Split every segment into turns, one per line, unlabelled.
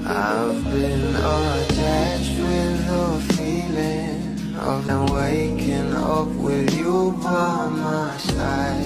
I've been attached with the feeling of them waking up with you by my side.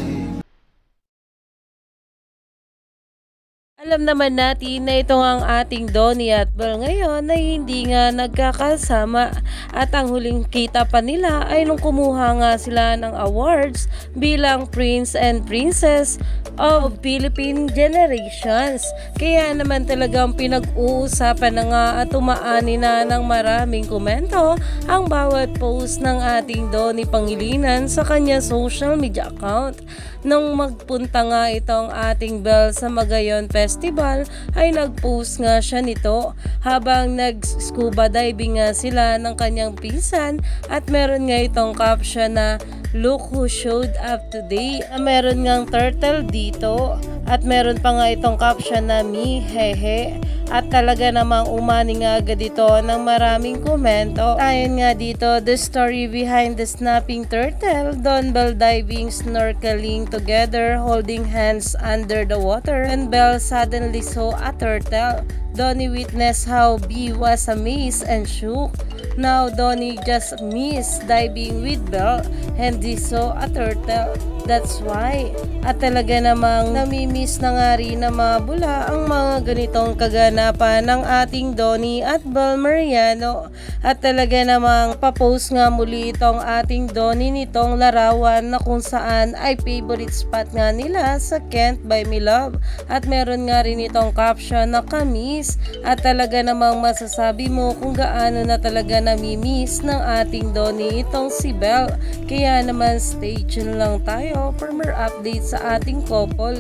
Alam naman natin na ito ang ating Donnie at Belle ngayon na hindi nga nagkakasama at ang huling kita pa nila ay nung kumuha nga sila ng awards bilang Prince and Princess of Philippine Generations. Kaya naman talagang pinag-uusapan na nga at umaani na ng maraming komento ang bawat post ng ating Donnie Pangilinan sa kanya social media account. Nung magpunta nga itong ating Belle sa Magayon Festival ay nag-post nga siya nito habang nag-scuba diving nga sila ng kanyang pinsan at meron nga itong caption na "Look who showed up today." Meron ngang turtle dito at meron pa nga itong caption na "Me, hehe." At talaga namang umani nga agad ito ng maraming komento. Ayon nga dito, the story behind the snapping turtle, Don Belle diving, snorkeling together, holding hands under the water, and Belle suddenly saw a turtle. Donnie witnessed how B was amazed and shook. Now Donnie just missed diving with Belle and he saw a turtle. That's why. At talaga namang namimiss na nga rin na mabula ang mga ganitong kaganapan ng ating Donnie at Belle Mariano. At talaga namang papost nga muli itong ating Donnie nitong larawan na kung saan ay favorite spot nga nila sa Can't Buy Me Love. At meron nga rin itong caption na kamis. At talaga namang masasabi mo kung gaano na talaga namimiss ng ating Donnie itong si Belle. Kaya naman stay tuned lang tayo for more updates sa ating couple.